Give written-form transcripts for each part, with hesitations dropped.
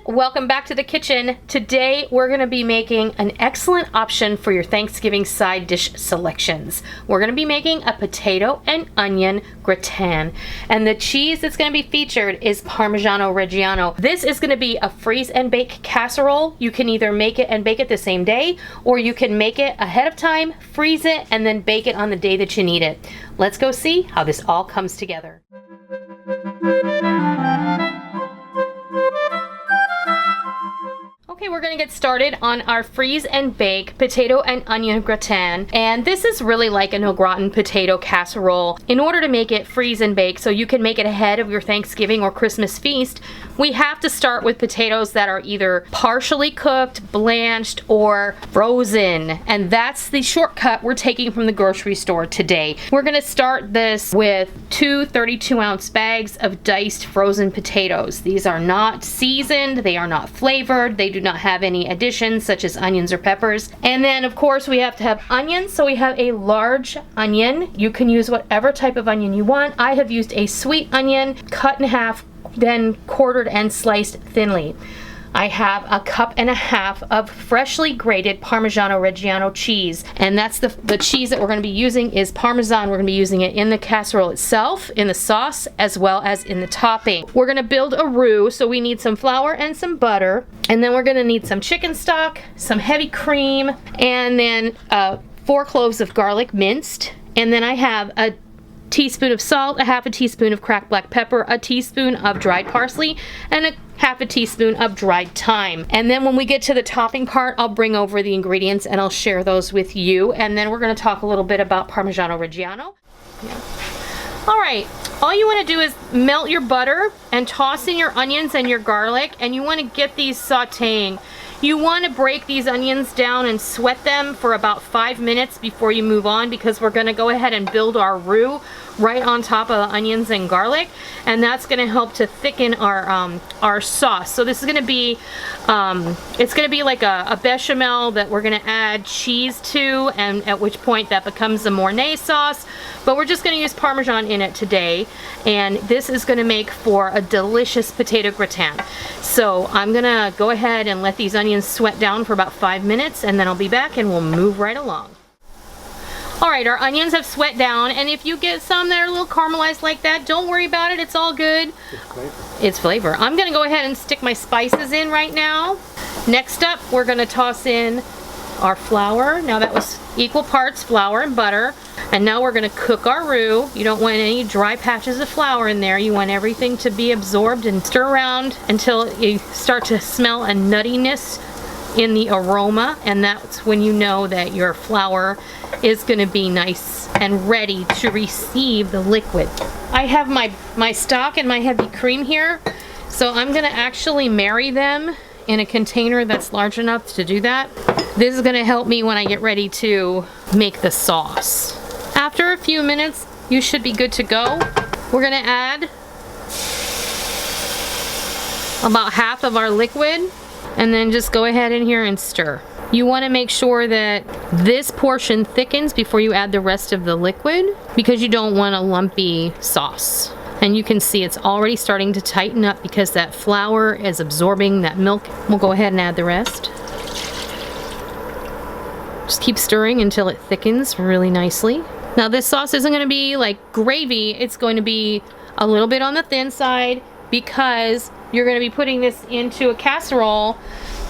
welcome back to the kitchen. Today we're going to be making an excellent option for your Thanksgiving side dish selections. We're going to be making a potato and onion gratin, and the cheese that's going to be featured is Parmigiano Reggiano. This is going to be a freeze and bake casserole. You can either make it and bake it the same day, or you can make it ahead of time, freeze it, and then bake it on the day that you need it. Let's go see how this all comes together. Okay, we're gonna get started on our freeze and bake potato and onion gratin, and this is really like an au gratin potato casserole. In order to make it freeze and bake so you can make it ahead of your Thanksgiving or Christmas feast, we have to start with potatoes that are either partially cooked, blanched, or frozen, and that's the shortcut we're taking from the grocery store today. We're gonna start this with two 32-ounce bags of diced frozen potatoes. These are not seasoned, they are not flavored, they do not have any additions such as onions or peppers. And then of course we have to have onions, so we have a large onion. You can use whatever type of onion you want. I have used a sweet onion cut in half, then quartered and sliced thinly. I have a cup and a half of freshly grated Parmigiano Reggiano cheese, and that's the cheese that we're going to be using is Parmesan. We're going to be using it in the casserole itself, in the sauce, as well as in the topping. We're going to build a roux, so we need some flour and some butter, and then we're going to need some chicken stock, some heavy cream, and then 4 cloves of garlic minced, and then I have a teaspoon of salt, a half a teaspoon of cracked black pepper, a teaspoon of dried parsley, and a half a teaspoon of dried thyme. And then when we get to the topping part, I'll bring over the ingredients and I'll share those with you. And then we're going to talk a little bit about Parmigiano Reggiano. All right, all you want to do is melt your butter and toss in your onions and your garlic, and you want to get these sauteing. You want to break these onions down and sweat them for about 5 minutes before you move on, because we're going to go ahead and build our roux right on top of the onions and garlic, and that's going to help to thicken our sauce. So this is going to be it's going to be like a bechamel that we're going to add cheese to, and at which point that becomes a Mornay sauce, but we're just going to use Parmesan in it today, and this is going to make for a delicious potato gratin. So I'm going to go ahead and let these onions sweat down for about 5 minutes, and then I'll be back and we'll move right along. Alright, our onions have sweat down, and if you get some that are a little caramelized like that, don't worry about it, it's all good. It's flavor. It's flavor. I'm going to go ahead and stick my spices in right now. Next up, we're going to toss in our flour. Now that was equal parts flour and butter. And now we're going to cook our roux. You don't want any dry patches of flour in there. You want everything to be absorbed, and stir around until you start to smell a nuttiness in the aroma, and that's when you know that your flour is going to be nice and ready to receive the liquid. I have my stock and my heavy cream here, so I'm going to actually marry them in a container that's large enough to do that. This is going to help me when I get ready to make the sauce. After a few minutes, you should be good to go. We're going to add about half of our liquid, and then just go ahead in here and stir. You want to make sure that this portion thickens before you add the rest of the liquid, because you don't want a lumpy sauce. And you can see it's already starting to tighten up because that flour is absorbing that milk. We'll go ahead and add the rest. Just keep stirring until it thickens really nicely. Now this sauce isn't going to be like gravy, it's going to be a little bit on the thin side, because you're going to be putting this into a casserole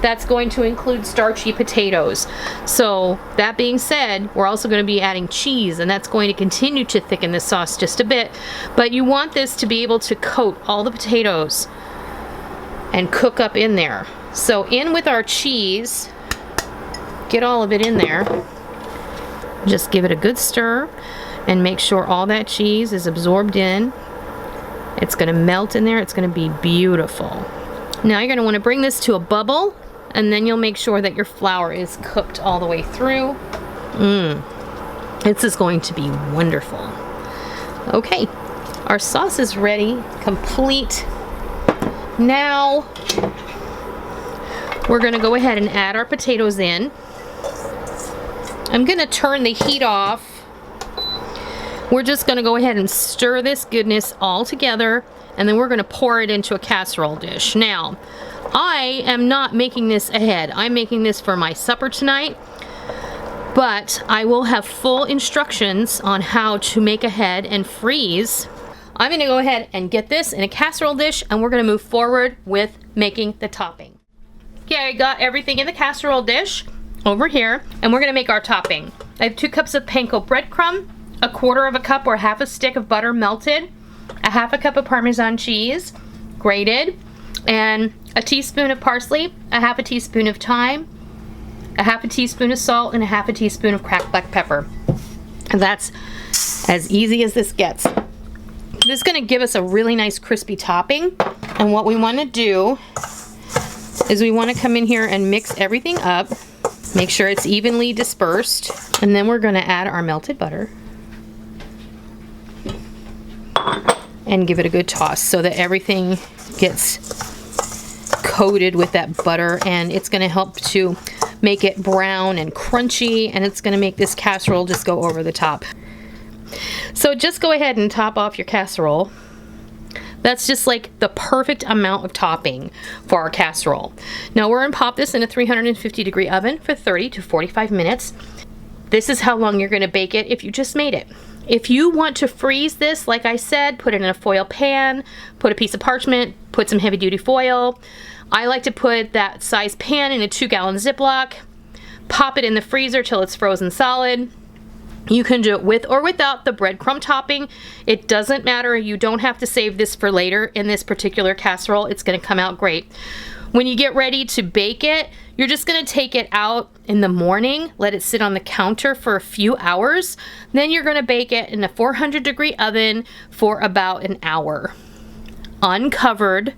that's going to include starchy potatoes. So that being said, we're also going to be adding cheese, and that's going to continue to thicken the sauce just a bit. But you want this to be able to coat all the potatoes and cook up in there. So in with our cheese, get all of it in there. Just give it a good stir and make sure all that cheese is absorbed in. It's going to melt in there. It's going to be beautiful. Now you're going to want to bring this to a bubble, and then you'll make sure that your flour is cooked all the way through. This is going to be wonderful. Okay, our sauce is ready, complete. Now we're going to go ahead and add our potatoes in. I'm going to turn the heat off. We're just going to go ahead and stir this goodness all together, and then we're going to pour it into a casserole dish. Now, I am not making this ahead. I'm making this for my supper tonight, but I will have full instructions on how to make ahead and freeze. I'm gonna go ahead and get this in a casserole dish, and we're gonna move forward with making the topping. Okay, I got everything in the casserole dish over here, and we're gonna make our topping. I have 2 cups of panko breadcrumb, 1/4 cup or half a stick of butter melted, 1/2 cup of Parmesan cheese, grated, and a teaspoon of parsley, 1/2 teaspoon of thyme, 1/2 teaspoon of salt, and 1/2 teaspoon of cracked black pepper. And that's as easy as this gets. This is going to give us a really nice crispy topping, and what we want to do is we want to come in here and mix everything up, make sure it's evenly dispersed, and then we're going to add our melted butter and give it a good toss so that everything gets coated with that butter, and it's going to help to make it brown and crunchy, and it's going to make this casserole just go over the top. So just go ahead and top off your casserole. That's just like the perfect amount of topping for our casserole. Now we're going to pop this in a 350-degree oven for 30 to 45 minutes. This is how long you're going to bake it if you just made it. If you want to freeze this, like I said, put it in a foil pan, put a piece of parchment, put some heavy-duty foil. I like to put that size pan in a 2-gallon Ziploc, pop it in the freezer till it's frozen solid. You can do it with or without the breadcrumb topping. It doesn't matter. You don't have to save this for later in this particular casserole. It's going to come out great. When you get ready to bake it, you're just going to take it out in the morning, let it sit on the counter for a few hours. Then you're going to bake it in a 400-degree oven for about an hour, uncovered.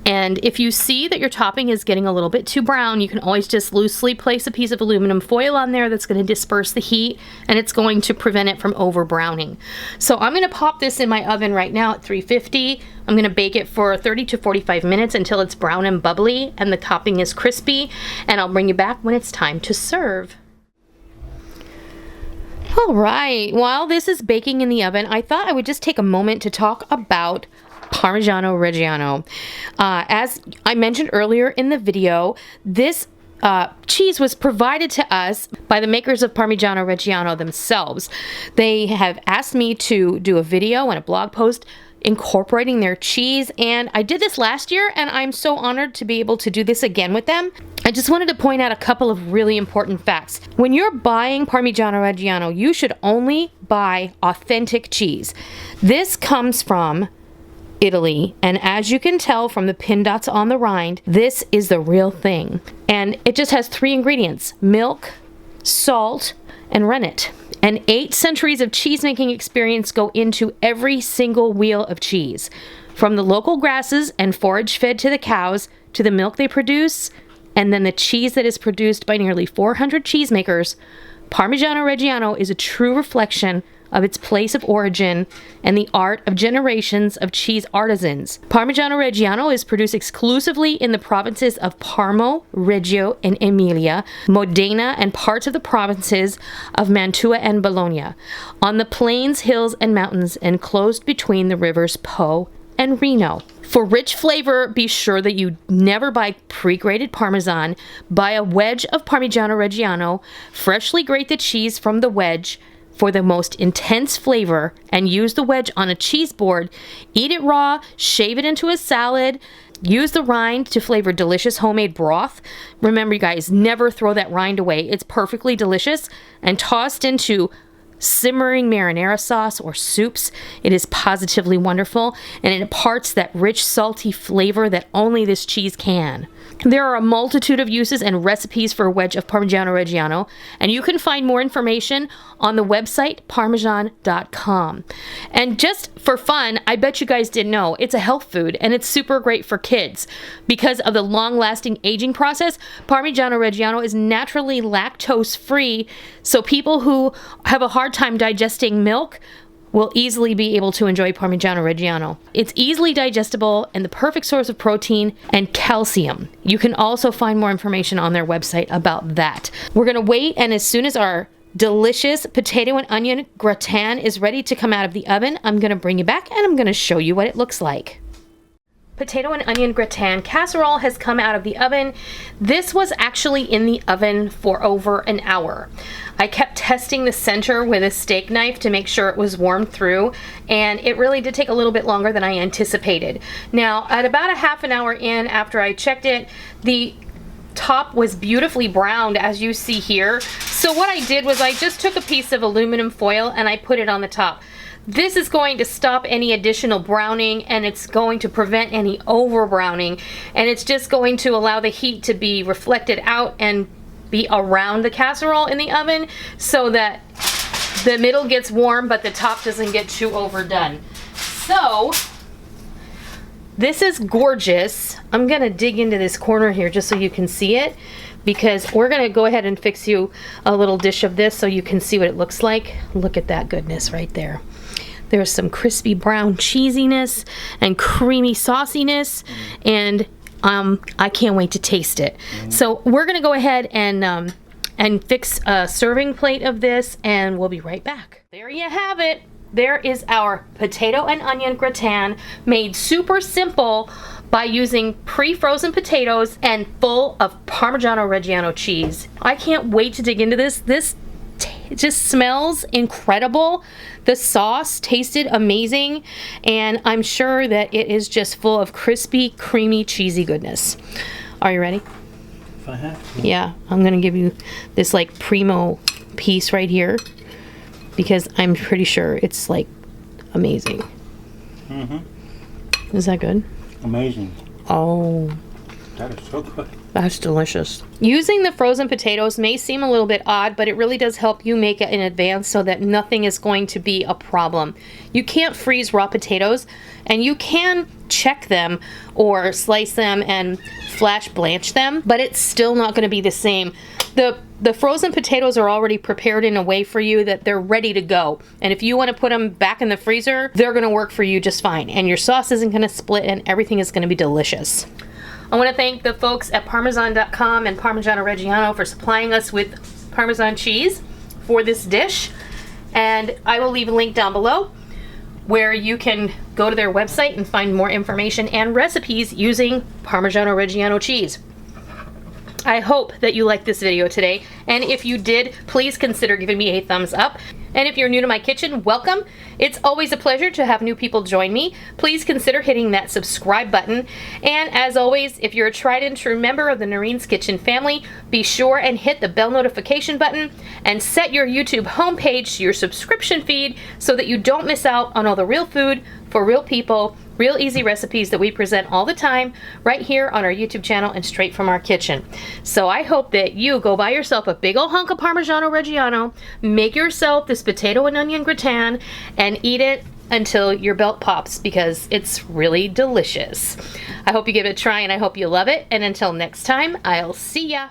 And if you see that your topping is getting a little bit too brown, you can always just loosely place a piece of aluminum foil on there that's going to disperse the heat, and it's going to prevent it from over browning. So I'm going to pop this in my oven right now at 350. I'm going to bake it for 30 to 45 minutes until it's brown and bubbly and the topping is crispy, and I'll bring you back when it's time to serve. All right, while this is baking in the oven, I thought I would just take a moment to talk about Parmigiano Reggiano. As I mentioned earlier in the video, this cheese was provided to us by the makers of Parmigiano Reggiano themselves. They have asked me to do a video and a blog post incorporating their cheese, and I did this last year, and I'm so honored to be able to do this again with them. I just wanted to point out a couple of really important facts. When you're buying Parmigiano Reggiano, you should only buy authentic cheese. This comes from Italy, and as you can tell from the pin dots on the rind, this is the real thing. And it just has 3 ingredients: milk, salt, and rennet. And 8 centuries of cheese-making experience go into every single wheel of cheese. From the local grasses and forage fed to the cows, to the milk they produce, and then the cheese that is produced by nearly 400 cheesemakers, Parmigiano Reggiano is a true reflection of its place of origin and the art of generations of cheese artisans. Parmigiano Reggiano is produced exclusively in the provinces of Parmo, Reggio, and Emilia, Modena, and parts of the provinces of Mantua and Bologna, on the plains, hills, and mountains enclosed between the rivers Po and Reno. For rich flavor, be sure that you never buy pre-grated Parmesan. Buy a wedge of Parmigiano Reggiano, freshly grate the cheese from the wedge for the most intense flavor, and use the wedge on a cheese board. Eat it raw, shave it into a salad, use the rind to flavor delicious homemade broth. Remember, you guys, never throw that rind away. It's perfectly delicious, and tossed into simmering marinara sauce or soups. It is positively wonderful, and it imparts that rich, salty flavor that only this cheese can. There are a multitude of uses and recipes for a wedge of Parmigiano Reggiano, and you can find more information on the website parmesan.com. And just for fun, I bet you guys didn't know, it's a health food, and it's super great for kids. Because of the long-lasting aging process, Parmigiano Reggiano is naturally lactose-free, so people who have a hard time digesting milk will easily be able to enjoy Parmigiano Reggiano. It's easily digestible and the perfect source of protein and calcium. You can also find more information on their website about that. We're gonna wait, and as soon as our delicious potato and onion gratin is ready to come out of the oven, I'm gonna bring you back and I'm gonna show you what it looks like. potato and onion gratin casserole has come out of the oven. This was actually in the oven for over an hour. I kept testing the center with a steak knife to make sure it was warmed through, and it really did take a little bit longer than I anticipated. Now, at about a half an hour in after I checked it, the top was beautifully browned, as you see here. So what I did was I just took a piece of aluminum foil and I put it on the top. This is going to stop any additional browning, and it's going to prevent any over browning, and it's just going to allow the heat to be reflected out and be around the casserole in the oven so that the middle gets warm but the top doesn't get too overdone. So this is gorgeous. I'm gonna dig into this corner here just so you can see it, because we're gonna go ahead and fix you a little dish of this so you can see what it looks like. Look at that goodness right there. There's some crispy brown cheesiness and creamy sauciness, and I can't wait to taste it. So we're gonna go ahead and fix a serving plate of this, and we'll be right back. There you have it. There is our potato and onion gratin, made super simple by using pre-frozen potatoes and full of Parmigiano Reggiano cheese. I can't wait to dig into this. This just smells incredible. The sauce tasted amazing, and I'm sure that it is just full of crispy, creamy, cheesy goodness. Are you ready? If I have to. Yeah, I'm gonna give you this like primo piece right here, because I'm pretty sure it's like amazing. Is that good? Amazing. Oh, That is so good. that's delicious. Using the frozen potatoes may seem a little bit odd, but it really does help you make it in advance so that nothing is going to be a problem. You can't freeze raw potatoes, and you can check them or slice them and flash blanch them, but it's still not going to be the same. The frozen potatoes are already prepared in a way for you that they're ready to go. And if you want to put them back in the freezer, they're going to work for you just fine. And your sauce isn't going to split, and everything is going to be delicious. I want to thank the folks at Parmesan.com and Parmigiano Reggiano for supplying us with Parmesan cheese for this dish. And I will leave a link down below where you can go to their website and find more information and recipes using Parmigiano Reggiano cheese. I hope that you liked this video today, and if you did, please consider giving me a thumbs up. And if you're new to my kitchen, welcome. It's always a pleasure to have new people join me. Please consider hitting that subscribe button. And as always, if you're a tried and true member of the Noreen's Kitchen family, be sure and hit the bell notification button and set your YouTube homepage to your subscription feed so that you don't miss out on all the real food for real people, real easy recipes that we present all the time right here on our YouTube channel and straight from our kitchen. So I hope that you go buy yourself a big old hunk of Parmigiano Reggiano, make yourself this potato and onion gratin, and eat it until your belt pops, because it's really delicious. I hope you give it a try, and I hope you love it. And until next time, I'll see ya.